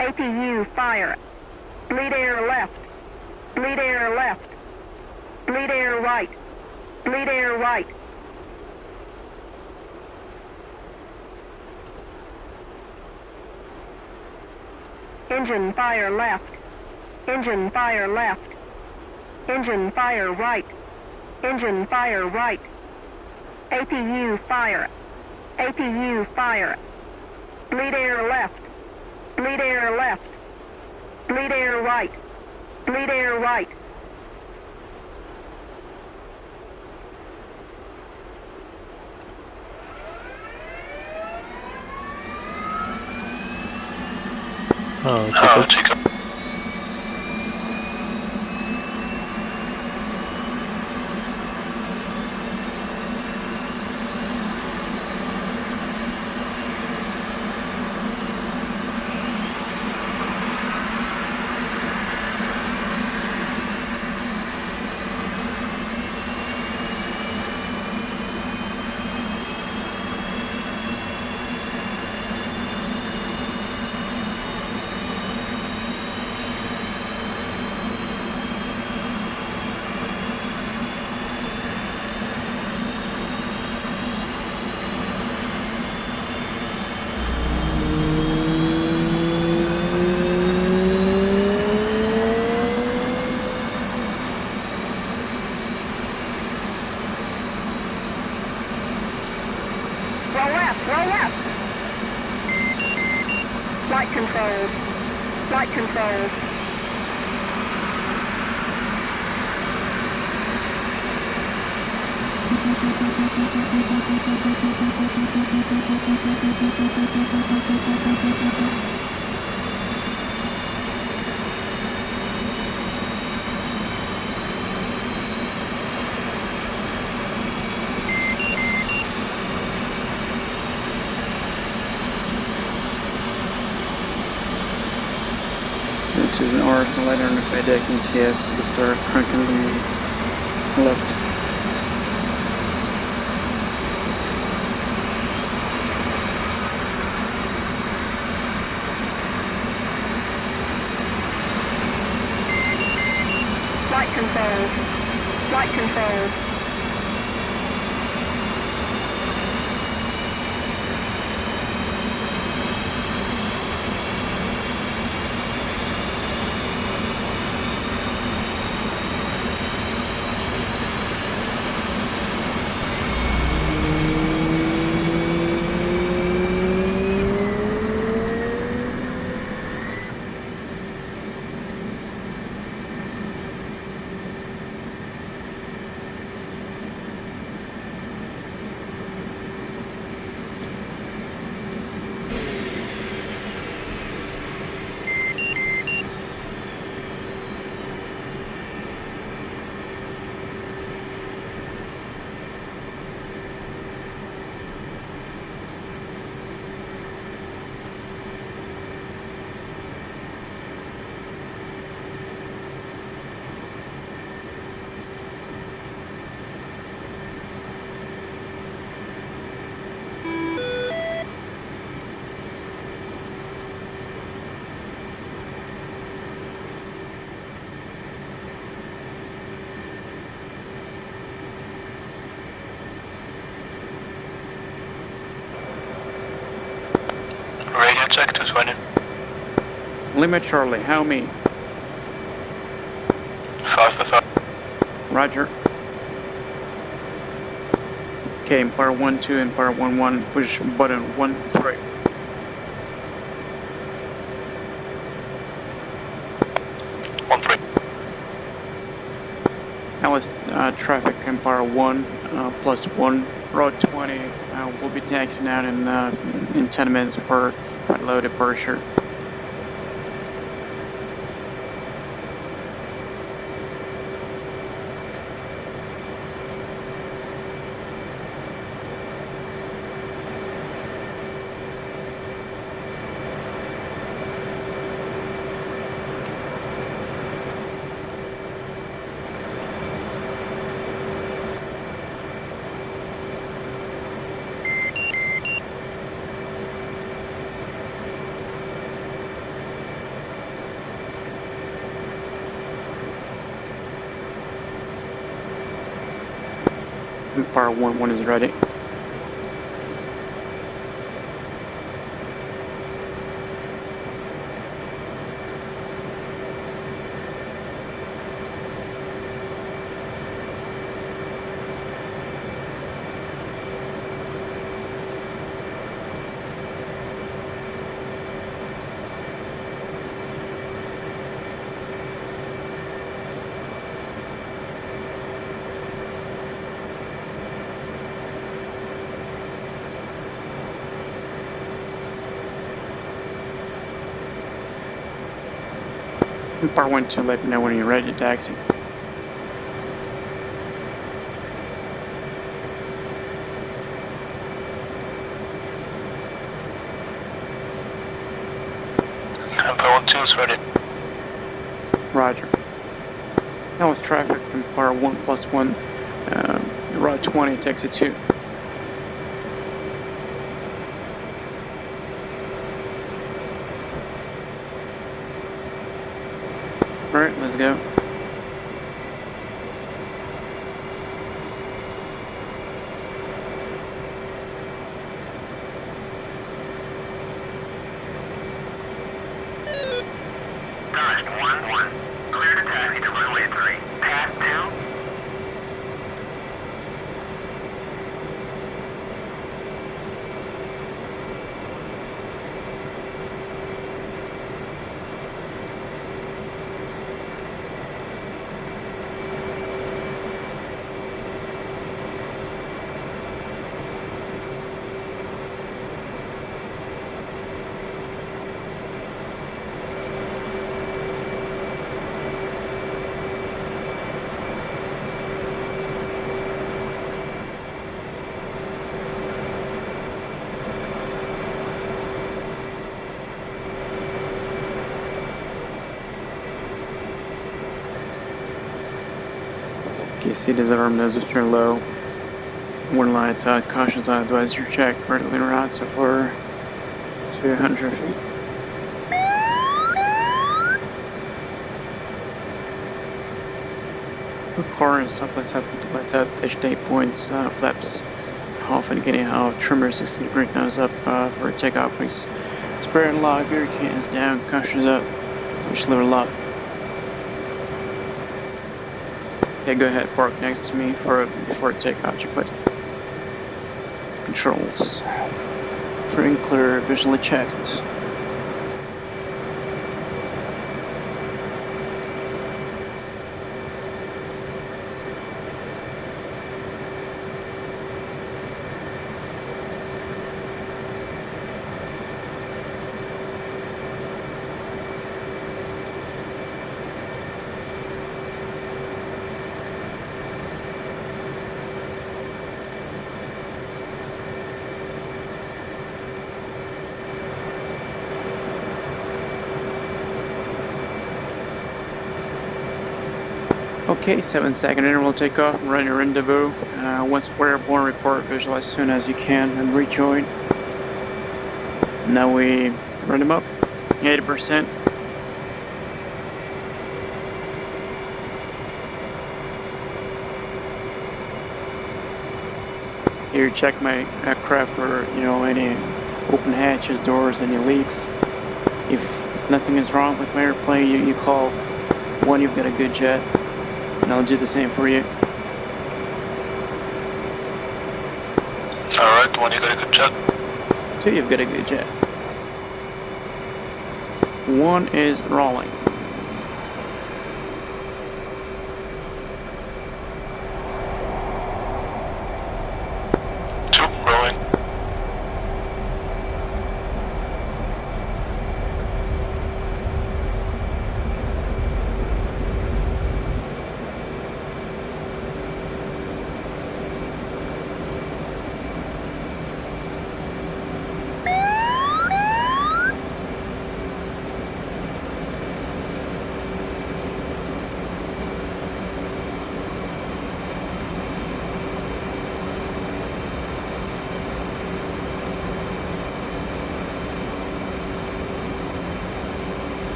APU, fire. Bleed air left. Bleed air left. Bleed air right. Bleed air right. Engine fire left. Engine fire left. Engine fire right. Engine fire right. APU, fire. APU, fire. Bleed air left. Bleed air left. Bleed air right. Bleed air right. Jakob. Flight controls. Flight controls. To the orange light on the deck NTS will start cranking the left. Flight controls. Flight controls. Radio check 220. Limit Charlie, how me? 555. Roger. Okay, Empire 1-2, Empire 1-1, push button 1-3. Alice, traffic Empire 1, +1, road 20, we'll be taxiing out in 10 minutes for flight low departure. Empire 1 is ready. Empire 1 to let me know when you're ready to taxi. Empire 1-2 is ready. Roger. That was traffic. Empire 1+1, Route 20, taxi 2. Alright, let's go. Nine 1-1. Clear to taxi to runway 3. Pass 2. Okay, see disarm, nose turn low. One line outside, cautions on advisory check, currently en route so far 200 feet. Car and stop, lights out, dash 8 points, flaps off and getting out, trimmer 16 degree nose up for takeoff, please. Spare and lock, gear cans down, cautions up, switch lever lock. Okay, go ahead, park next to me before takeoff, checklist. Controls. Free and clear, visually checked. Okay, 7-second interval takeoff, run your rendezvous. Once we're airborne, report visual as soon as you can and rejoin. Now we run them up, 80%. Here, check my aircraft for any open hatches, doors, any leaks. If nothing is wrong with my airplane, you call 1, you've got a good jet. And I'll do the same for you. Alright, 1, you got a good jet. 2, you've got a good jet. 1 is rolling.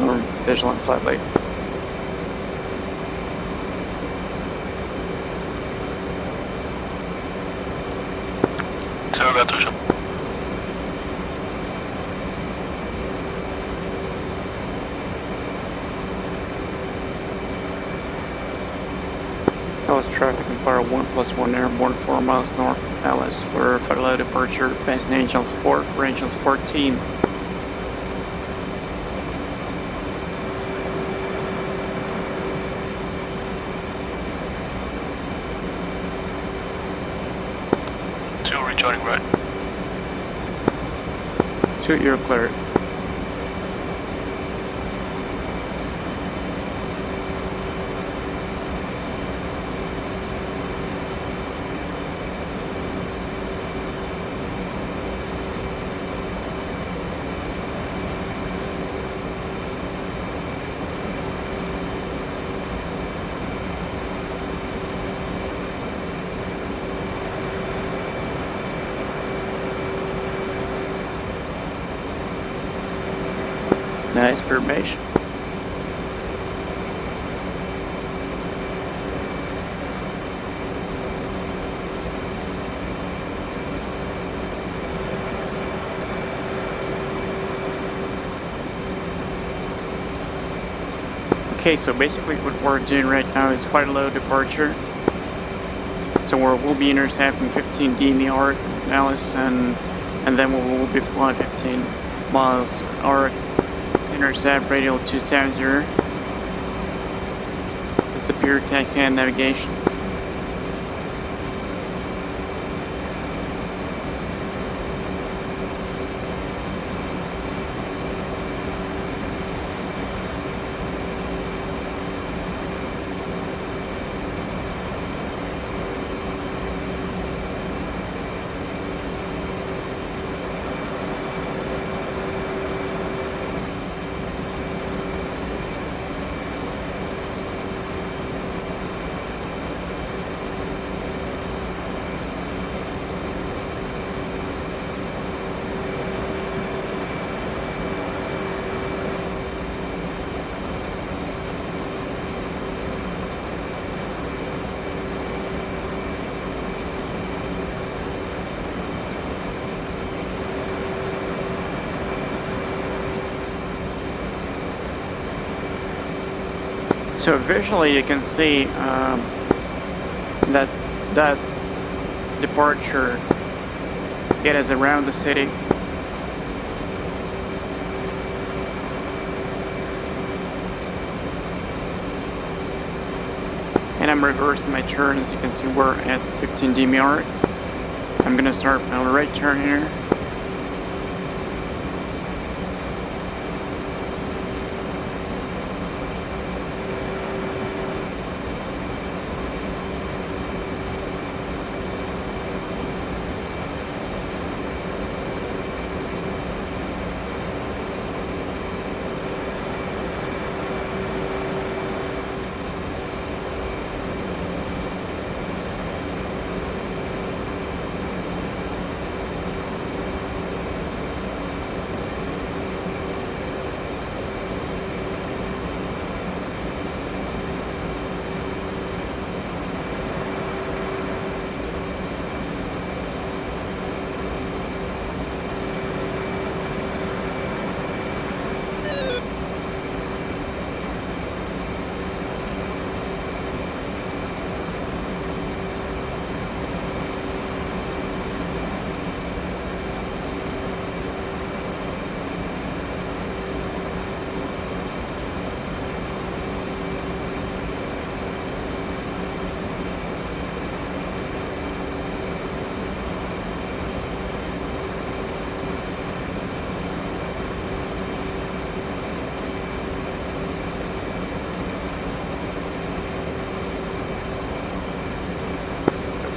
confirm visual and flight lead. Все, готов. Dallas traffic Empire 1+1 airborne 4 miles north of Dallas for flight departure, passing Angels 4 for Angels 14. Rejoining right. 2, you're cleared. Nice formation. Okay, so basically what we're doing right now is flight low departure. So we'll be intercepting 15 DMR Nellis, and then we'll be flying 15 miles or intercept radial 270. So it's a pure TACAN navigation. So visually you can see that departure get us around the city. And I'm reversing my turn. As you can see, we're at 15 DMR. I'm gonna start my right turn here.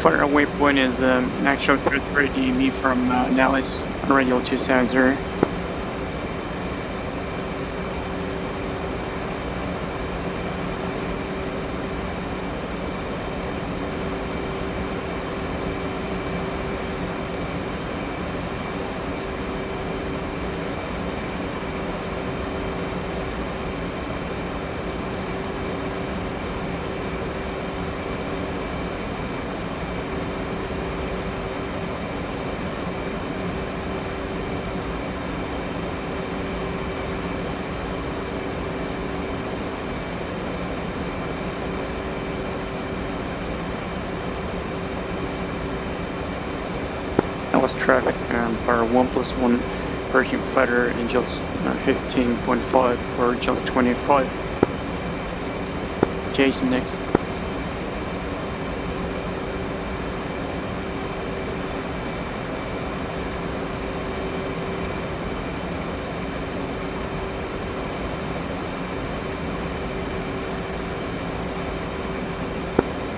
Fire waypoint is actual 33 DME from Nellis on radial 270. against traffic for 1+1 Pershing fighter and just 15.5 for just 25. Jason next.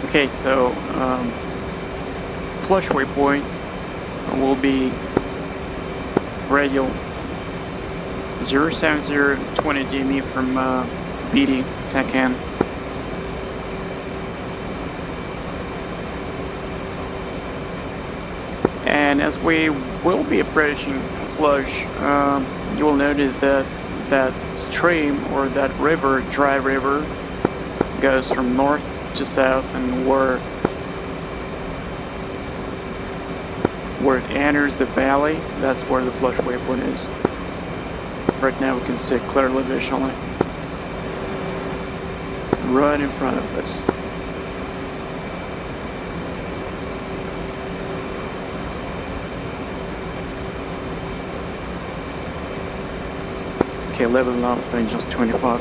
Okay, so flush waypoint will be radial 07020 DME from BD TACAN. And as we will be approaching flush, you will notice that that stream or that river, dry river, goes from north to south, and where it enters the valley, that's where the flush waypoint is. Right now we can see it clearly visually. Right in front of us. Okay, leveling off by just 25.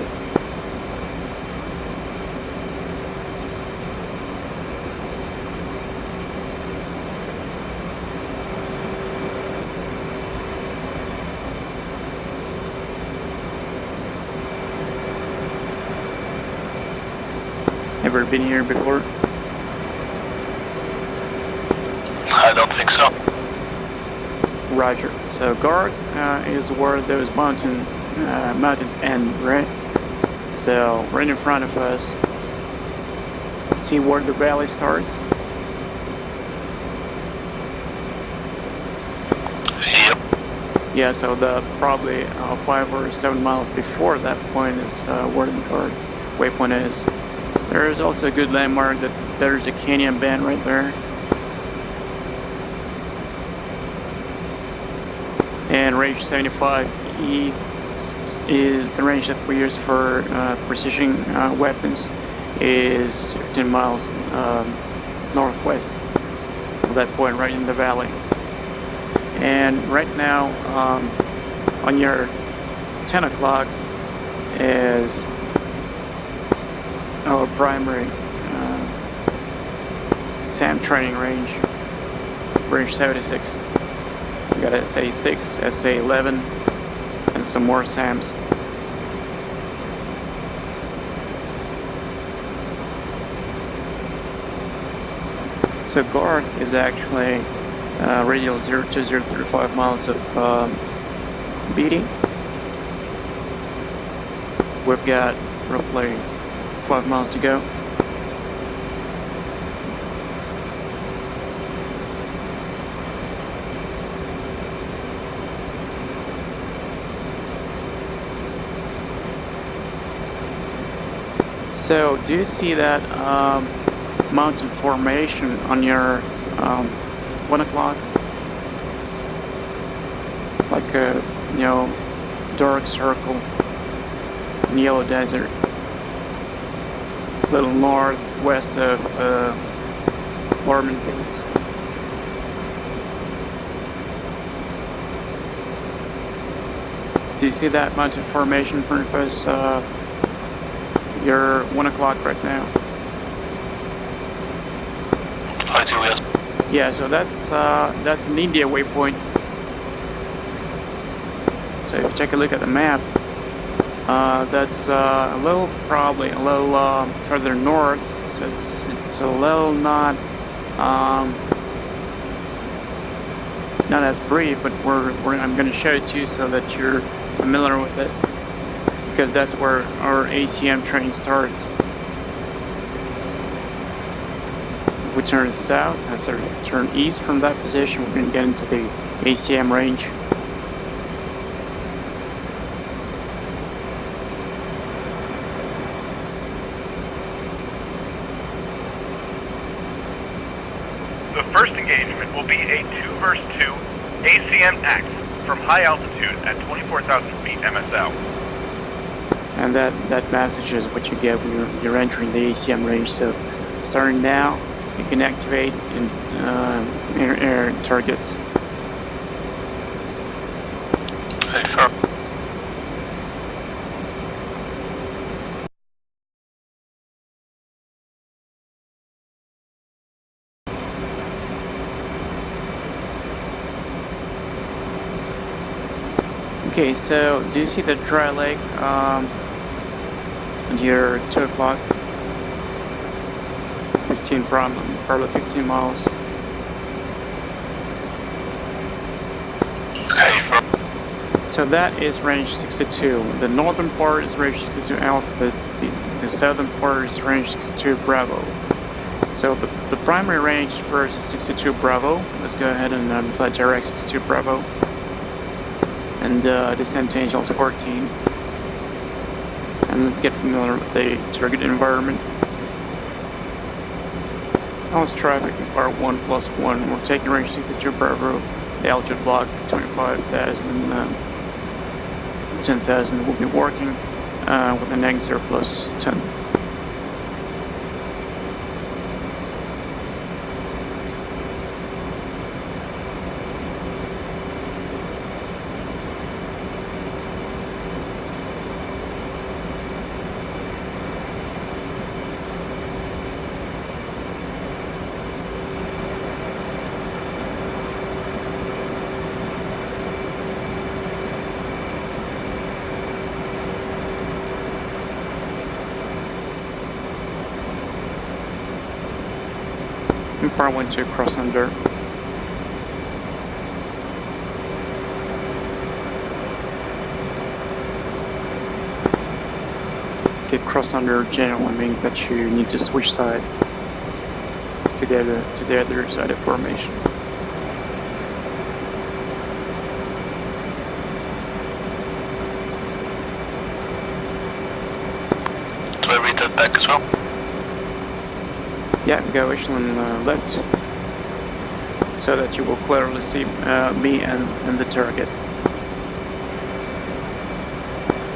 Ever been here before? I don't think so. Roger. So Garth is where those mountains end, right? So right in front of us. See where the valley starts? Yep. Yeah, so the probably 5 or 7 miles before that point is where the Garth waypoint is. There is also a good landmark that there's a canyon bend right there. And range 75E is the range that we use for precision weapons, is 15 miles northwest of that point right in the valley. And right now on your 10 o'clock is our primary SAM training range, range 76. We got SA6, SA11, and some more SAMs. So Garth is actually radial 0 to 035 miles of BD. We've got roughly 5 miles to go. So do you see that mountain formation on your 1 o'clock? Like a, dark circle in yellow desert. A little northwest of Mormon Hills. Do you see that mountain formation in front of us? You're 1 o'clock right now. I do, yes. Yeah, so that's an India waypoint. So if you take a look at the map, that's probably a little further north. So it's a little not as brief, but I'm going to show it to you so that you're familiar with it, because that's where our ACM training starts. We turn south, turn east from that position, we're going to get into the ACM range. The first engagement will be a 2 vs. 2 ACM act from high altitude at 24,000 feet MSL. And that message is what you get when you're entering the ACM range. So starting now, you can activate air targets Okay, so do you see the dry lake near 2 o'clock? 15, probably 15 miles. Okay, So that is range 62. The northern part is range 62 Alpha, but the southern part is range 62 Bravo. So the primary range first is 62 Bravo. Let's go ahead and fly direct 62 Bravo. And descend to Angels 14. And let's get familiar with the target environment. Alice traffic in part 1+1. We're taking range 62 Bravo. The altitude block 25,000 and 10,000. We'll be working with an X0 plus 10. Part 1-2 cross under. Okay, cross under generally means that you need to switch side to the other side of formation. do I read that back as well? Yeah, go echelon left, so that you will clearly see me and the target.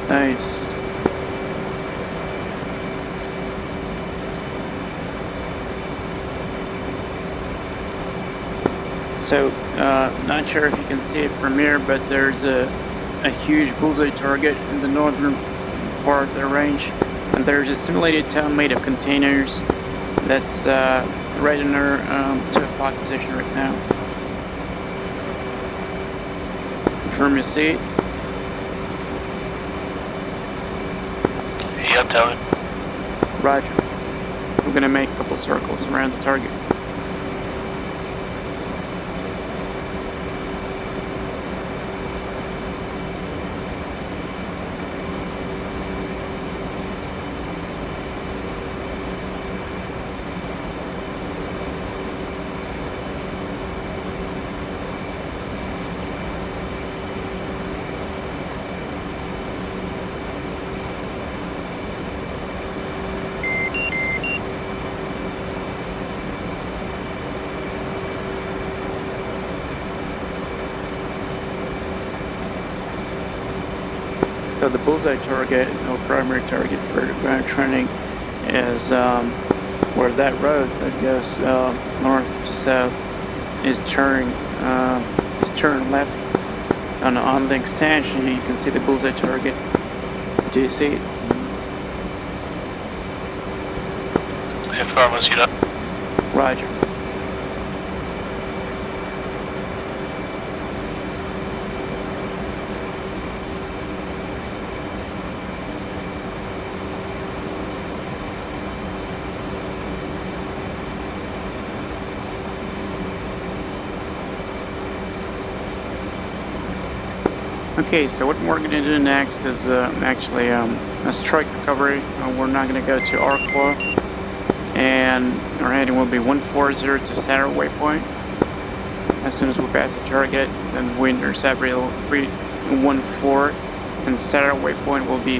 Nice. So, not sure if you can see it from here, but there's a huge bullseye target in the northern part of the range, and there's a simulated town made of containers. That's right in our 2 o'clock position right now. Confirm you see it. Yep, tell me. Roger. We're gonna make a couple circles around the target. So the bullseye target, or primary target for ground training, is where that road that goes north to south is turn left. And on the extension, you can see the bullseye target. Do you see it? Confirm, I see that. Roger. Okay, so what we're going to do next is actually a strike recovery. We're not going to go to Arcla, and our heading will be 140 to center waypoint. As soon as we pass the target, then we intercept rail 314, and center waypoint will be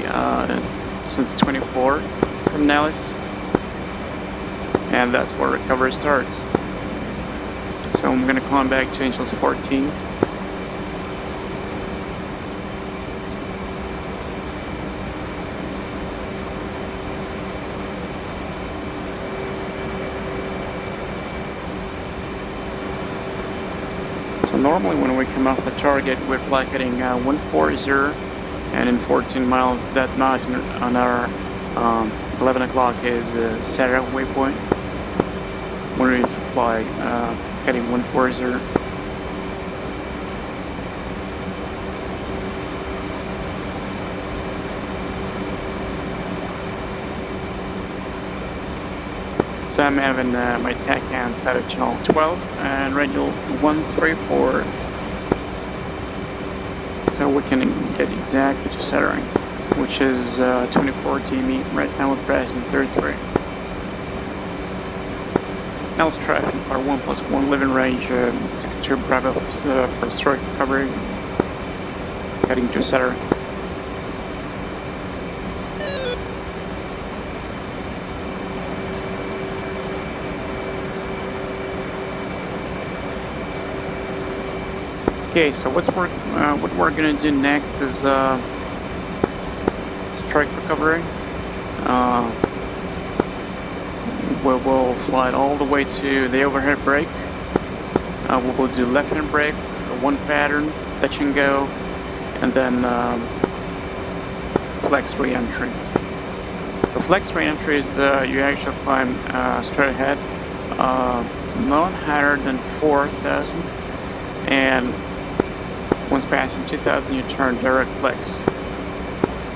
distance 24 from Nellis, and that's where recovery starts. So I'm going to climb back to Angels 14. So normally when we come off the target, we're fly heading 140, and in 14 miles that notch on our 11 o'clock is Sarah waypoint. When we fly heading 140. So I'm having my TAC hand set at channel 12 and radio 134. So we can get exactly to centering, which is 24 dB. Right now we're passing 33. Nellis traffic, our 1+1 living range, 62 Bravo for strike recovery, heading to center. Okay, so what we're gonna do next is strike recovery. We will fly it all the way to the overhead brake. We will do left hand brake, one pattern, touch and go, and then flex re-entry. The flex re-entry is you actually climb straight ahead, not higher than 4,000, and once passing 2,000 you turn direct flex,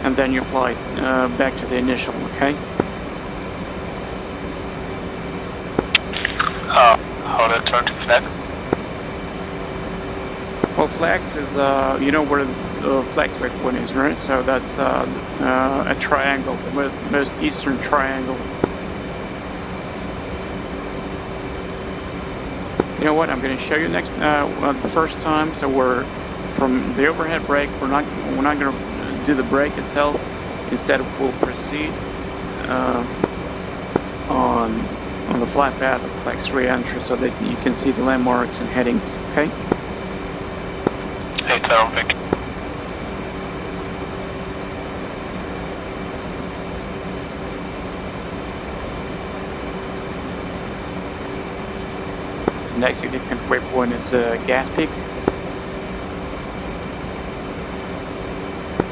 and then you fly back to the initial, okay? How to turn to flag? Well, flex is, you know where the flex waypoint is, right? So that's a triangle, the most eastern triangle. You know what? I'm going to show you next, the first time. So we're from the overhead brake. We're not going to do the brake itself. Instead, we'll proceed on the flat path of flex re-entry, so that you can see the landmarks and headings. Okay. Hey, Vic. Next significant waypoint is gas peak.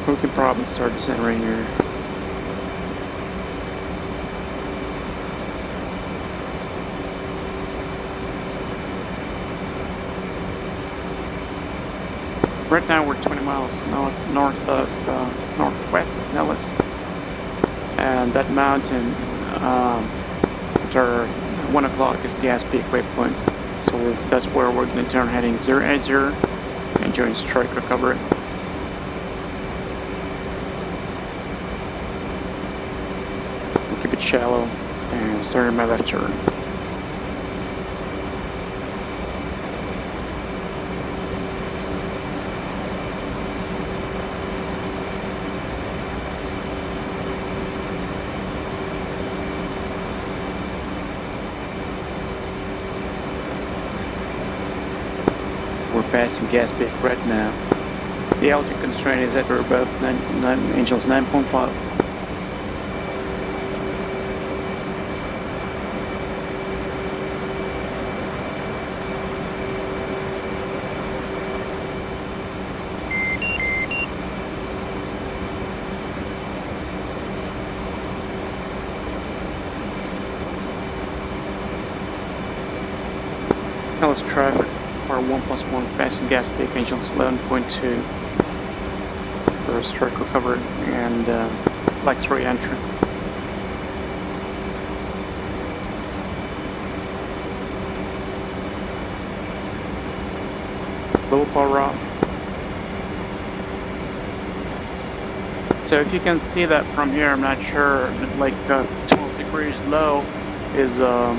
So we can probably start decentering here. Right now we're 20 miles northwest of Nellis, and that mountain after 1 o'clock is gas peak waypoint. So that's where we're going to turn heading 080 and join strike recovery. We'll keep it shallow and start my left turn. Passing gas peak right now. The altitude constraint is at or above 9.5. Nellis traffic. Our 1+1 passing gas peak, engines 11.2 for strike recovery and flex re-entry. Low power off. So if you can see that from here, I'm not sure, like 12 degrees low is a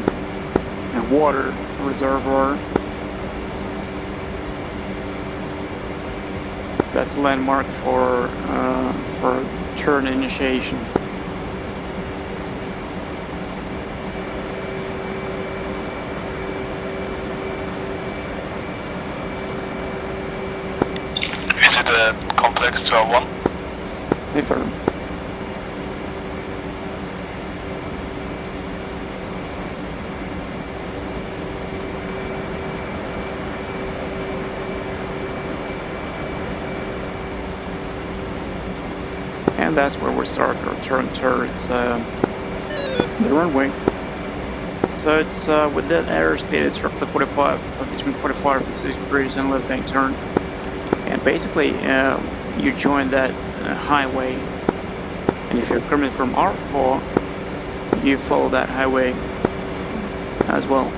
water reservoir. That's a landmark for turn initiation. Is it a complex 12-1? Affirm. And that's where we start our turn towards the runway. So it's with that airspeed, it's roughly 45, between 45 and 60 degrees and left bank turn. And basically, you join that highway, and if you're coming from Arpo, you follow that highway as well.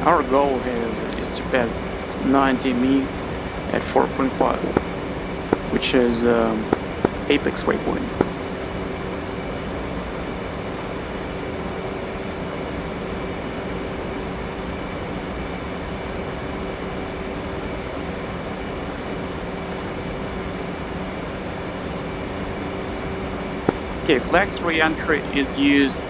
Our goal is to pass 90 me at 4.5, which is apex waypoint. Okay, flex re-entry is used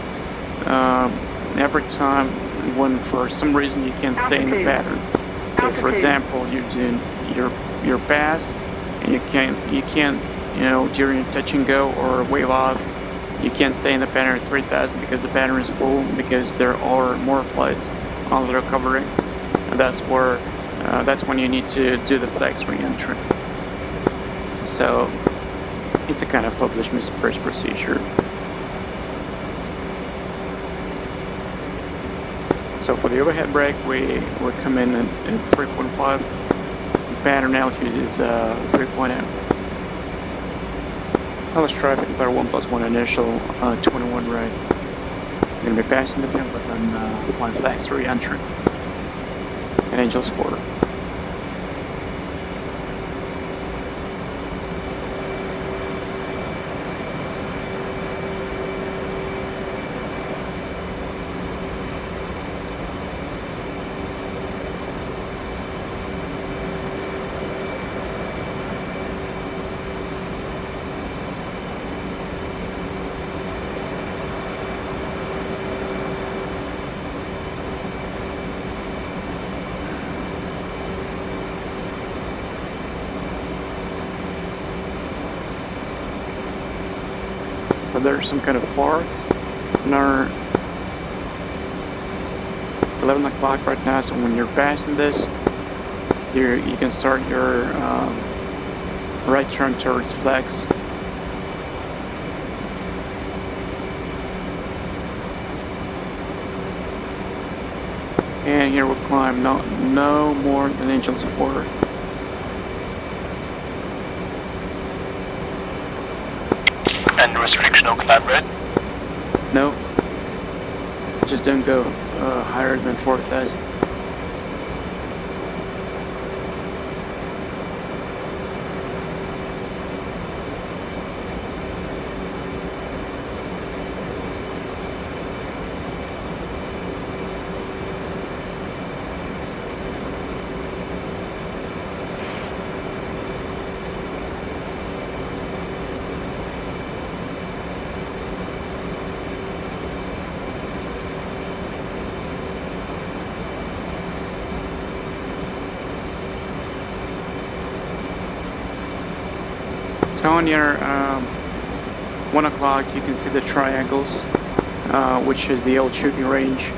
every time when for some reason you can't stay in the pattern. Okay, for example, you're doing your pass and you can't you know, during touch and go or wave off, you can't stay in the pattern at 3000 because the pattern is full, because there are more flights on the recovery, and that's when you need to do the flex re-entry. So it's a kind of published misapproach procedure. So for the overhead brake, we come in at 3.5. Pattern altitude is 3.0. Let's try for 1+1 initial 21 right. I'm going to be passing the fin, but then flying flex re-entry. And Angels 4. So there's some kind of bar in our 11 o'clock right now, so when you're passing this, you can start your right turn towards flex. And here we'll climb no more than Angels 4. And restriction on climb rate? No. Just don't go higher than 4,000. So on your 1 o'clock, you can see the triangles, which is the old shooting range,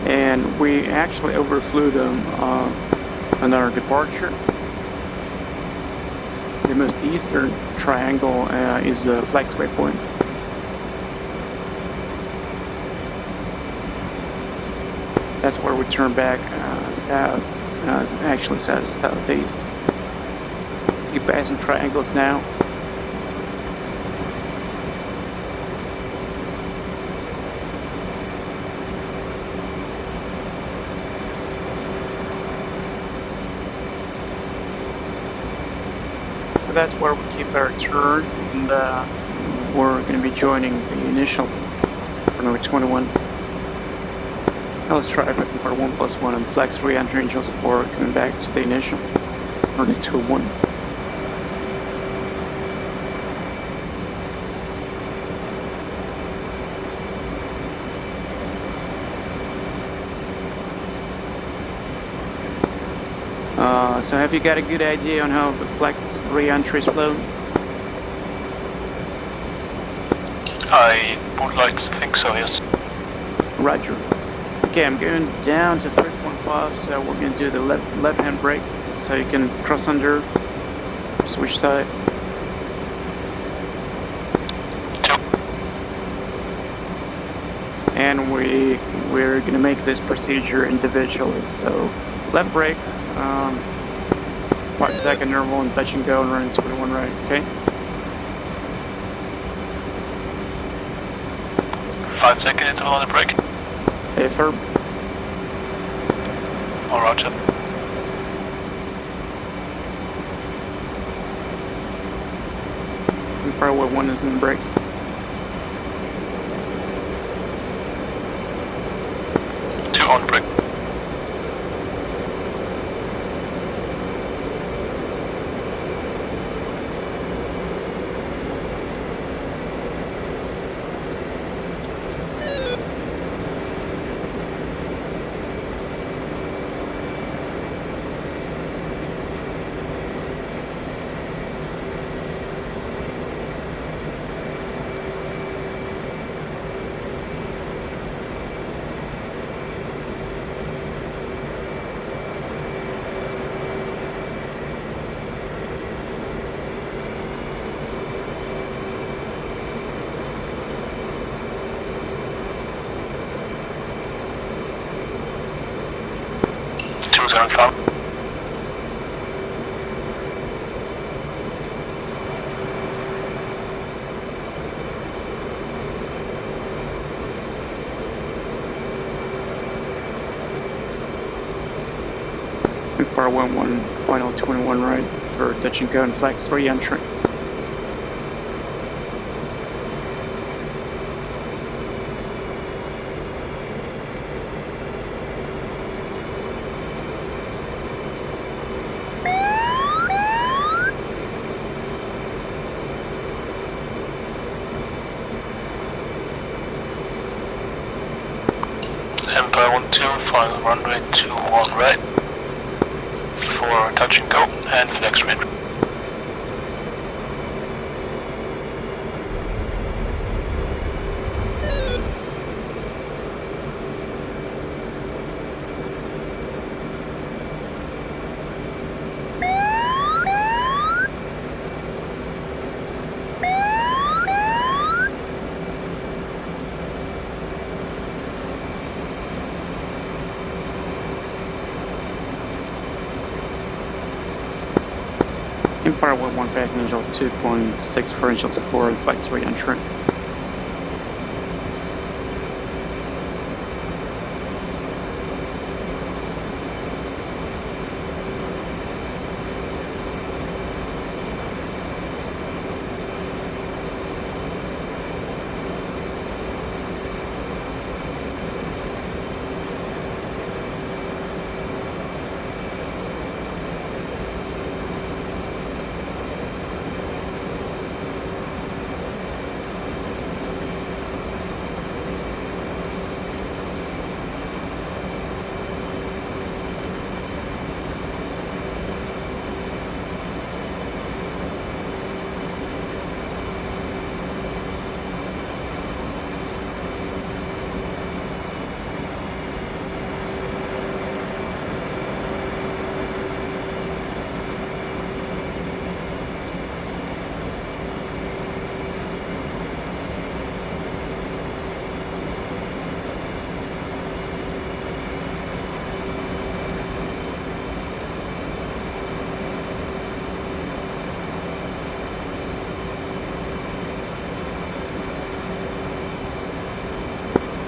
and we actually overflew them on our departure. The most eastern triangle is the flex waypoint. That's where we turn back south, actually southeast. So you're passing triangles now. So that's where we keep our turn, and we're going to be joining the initial for number 21. Now let's try for 1+1 and flex re-entry Angels 4, coming back to the initial for the 2-1. So have you got a good idea on how the flex re-entry is flown? I would like to think so, yes. Roger. Okay, I'm going down to 3.5, so we're going to do the left-hand brake, so you can cross under, switch side. And we're going to make this procedure individually. So left brake, 5-second interval and touch and go and running 21 right, okay? 5-second interval on the brake. Affirm. All roger. Empire 1 is in the brake. Two on brake. Confirm. Empire 1-1, final 21 right for touch and go and flex 3 entry. Empire 1-2, final runway 21 right for touch and go and flex range. Empire 1-1 passing angels 2.6 for angels 4 flex 3 entry.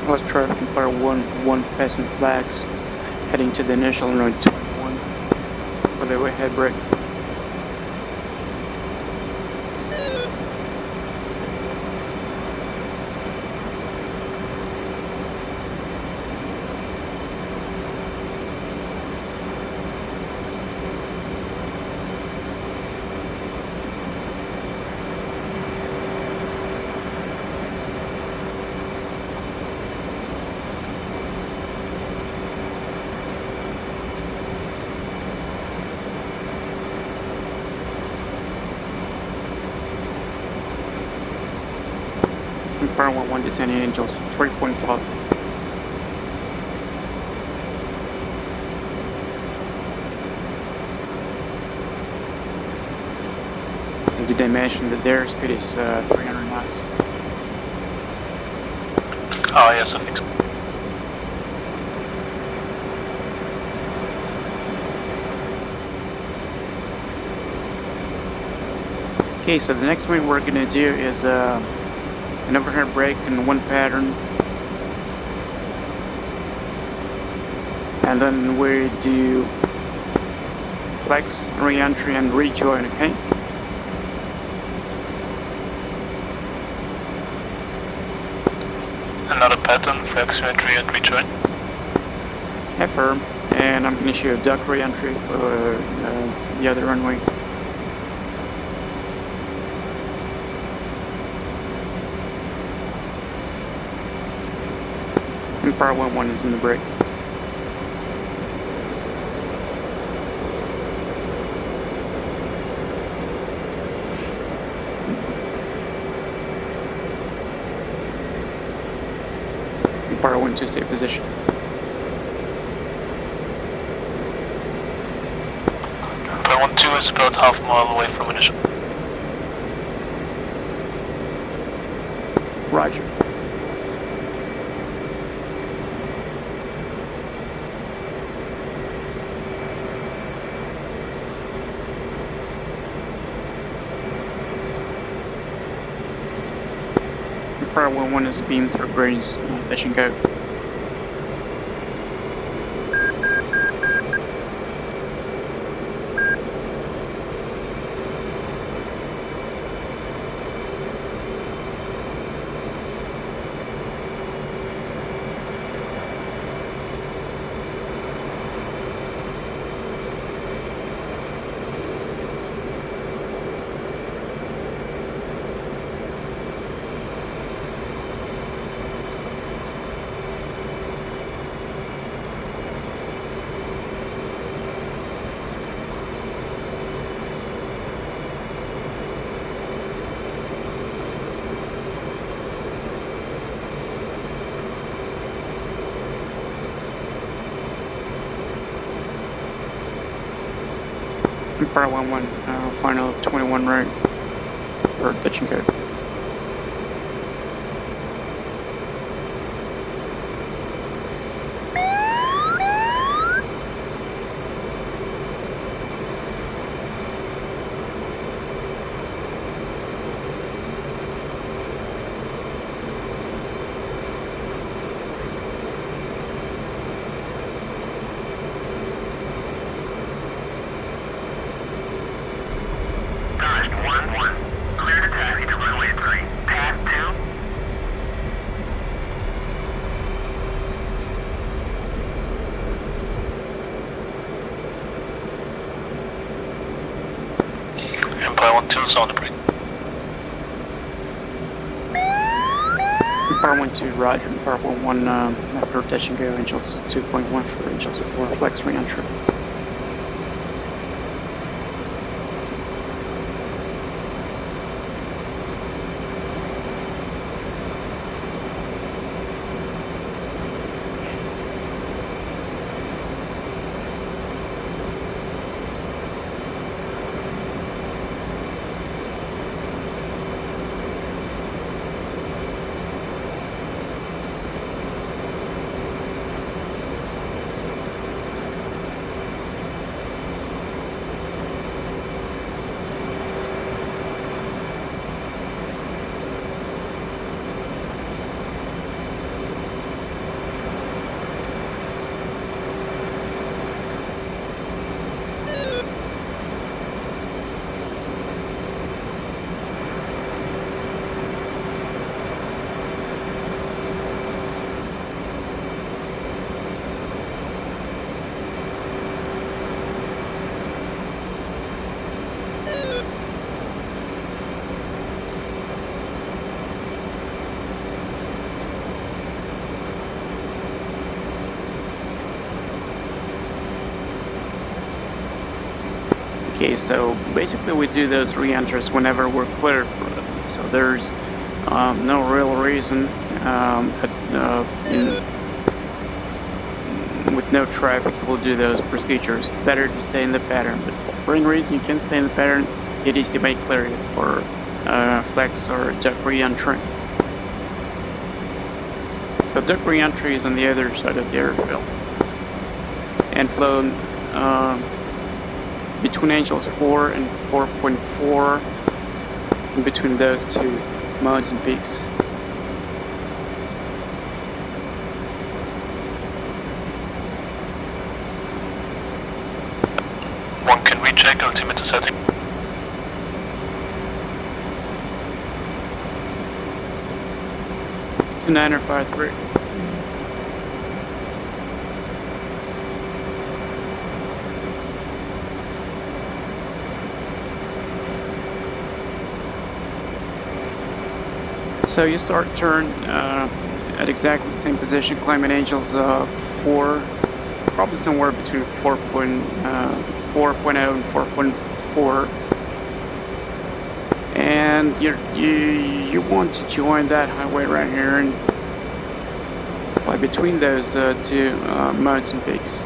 West traffic Empire 1-1 passing flags, heading to the initial runway 21 for the overhead brake. Empire 1-1 descending angels 3.5. Did they mention that their speed is 300 knots? Oh yes, I think so. Okay, so the next thing we're gonna do is an overhead brake in one pattern, and then we do flex, re-entry, and rejoin. Okay. Another pattern, flex, re-entry, and rejoin. Affirm, and I'm gonna show a duck re-entry for the other runway. Empire 11 is in the brake. Empire 1 to safe position. Empire 1-2 is about half a mile away from initial. Roger. Empire 11 is a beam through breeze, touch and go. Empire 11, final 21 right, or touch and go. Empire 1-2 is on the brake. Empire 1-2, roger. Empire 11, after touch and go, Angels 2.1 for Angels 4, flex re-entry. Okay, so basically we do those re-enters whenever we're clear for them. So there's no real reason with no traffic we'll do those procedures. It's better to stay in the pattern, but for any reason you can stay in the pattern, ADC may clear you for flex or duck re-entry. So duck re-entry is on the other side of the airfield and flow between Angels 4 and 4.4 in between those two mountain peaks. One, can we check altimeter setting? To 953. So you start turn at exactly the same position, climbing angles 4, probably somewhere between 4.0 and 4.4. And you want to join that highway right here and fly between those two mountain peaks.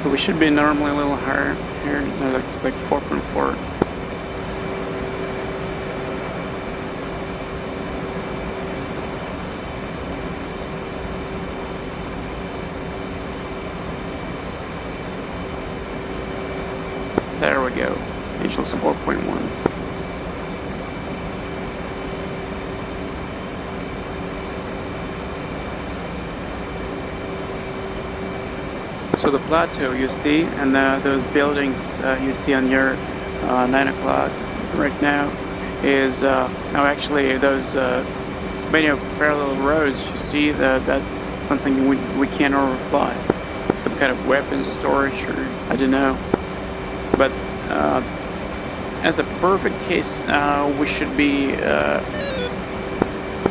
So we should be normally a little higher here, like 4.4. There we go. Angels 4.1. So the plateau you see, and those buildings you see on your 9 o'clock right now is now actually those many parallel roads you see. That's something we can't overfly. Some kind of weapon storage, or I don't know. But as a perfect case, we should be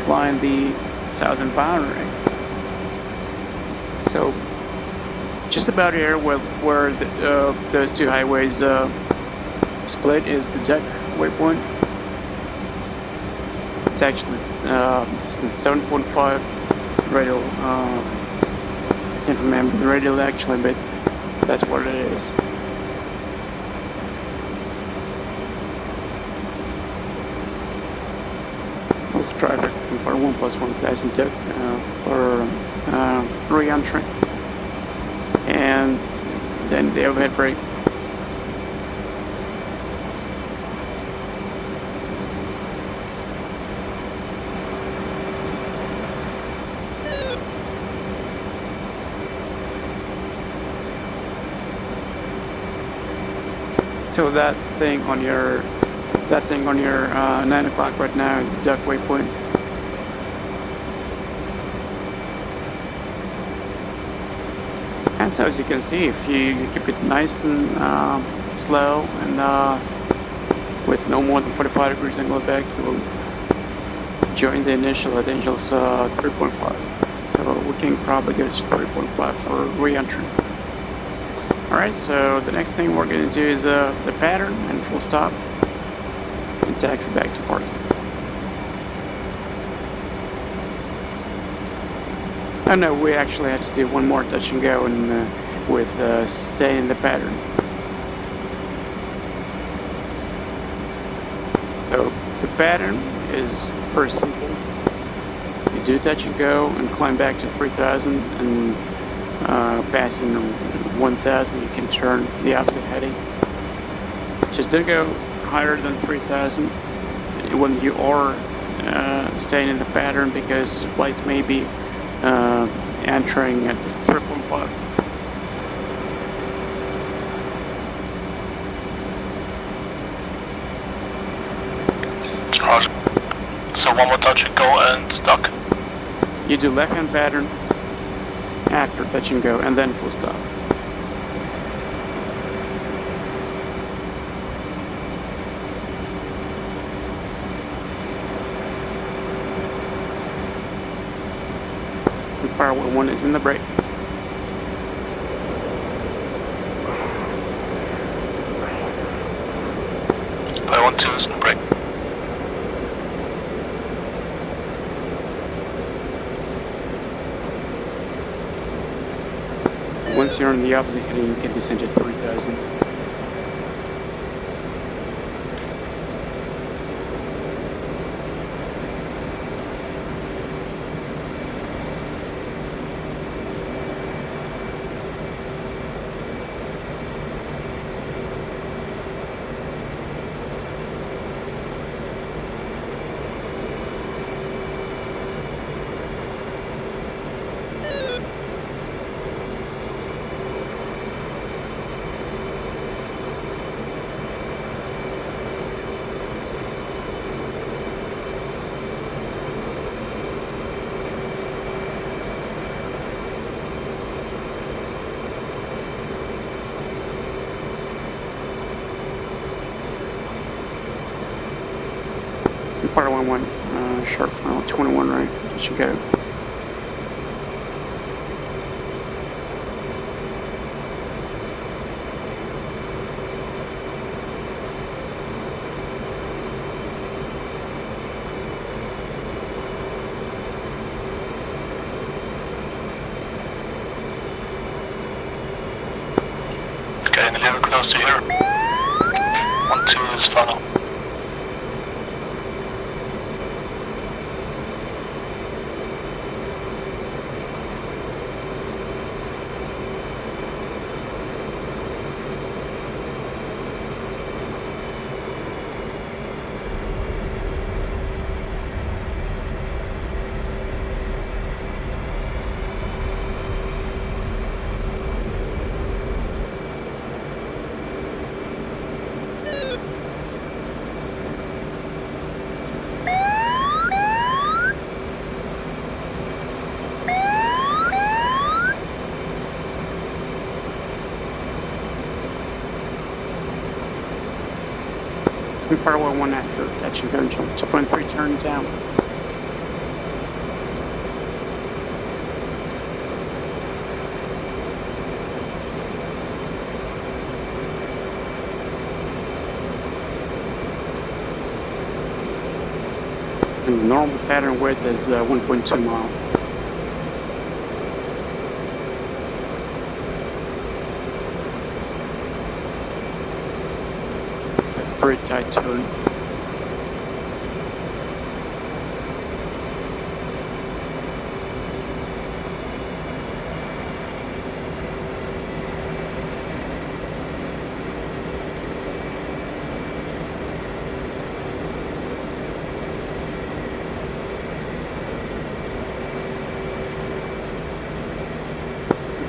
flying the southern boundary. So just about here where those two highways split is the Duck waypoint. It's actually distance 7.5 radial. Can't remember the radial actually, but that's what it is. Also traffic for 1+1 passing Duck for re-entry. And then the overhead brake. So that thing on your 9 o'clock right now is Duck waypoint. And so as you can see, if you keep it nice and slow and with no more than 45 degrees angle of back, you will join the initial at angles 3.5. So we can probably get to 3.5 for re-entry. Alright, so the next thing we're going to do is the pattern and full stop and taxi back to parking. Oh no, we actually had to do one more touch and go and with stay in the pattern. So the pattern is very simple. You do touch and go and climb back to 3,000 and passing 1,000 you can turn the opposite heading. Just don't go higher than 3,000 when you are staying in the pattern because flights may be entering at 3.5. So one more touch and go and stop. You do left hand pattern after touch and go and then full stop. Firewall 1 is in the brake. Firewall 2 is in the brake. Once you're on the opposite heading, you can descend at 3,000. Part 1-1, sharp final, 21 right, it should go. Getting a little close to here. 1-2 is final. Part 1-1 after that should go until 2.3 turn down. And the normal pattern width is 1.2 mile. That's a pretty tight turn.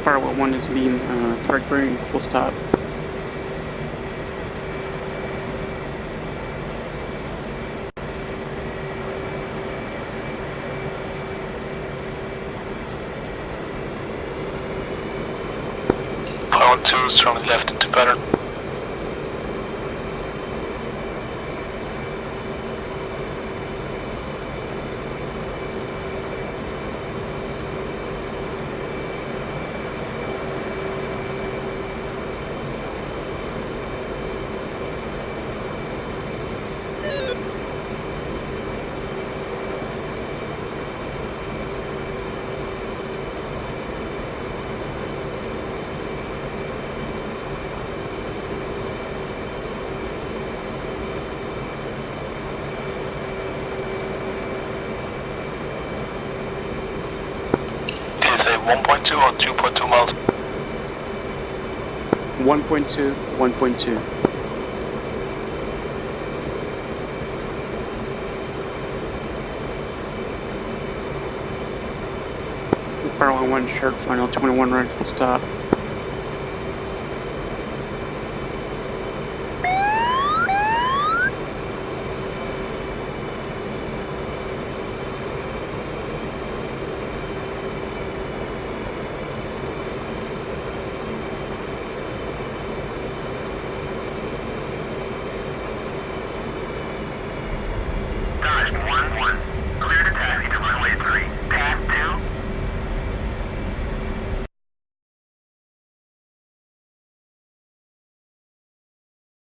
Part 1 is beam, thread green, full stop. Power 2 strongly left into pattern. DSA 1.2 or 2.2 miles? 1.2, 1.2. Part 1 sharp final, 21 right, full stop.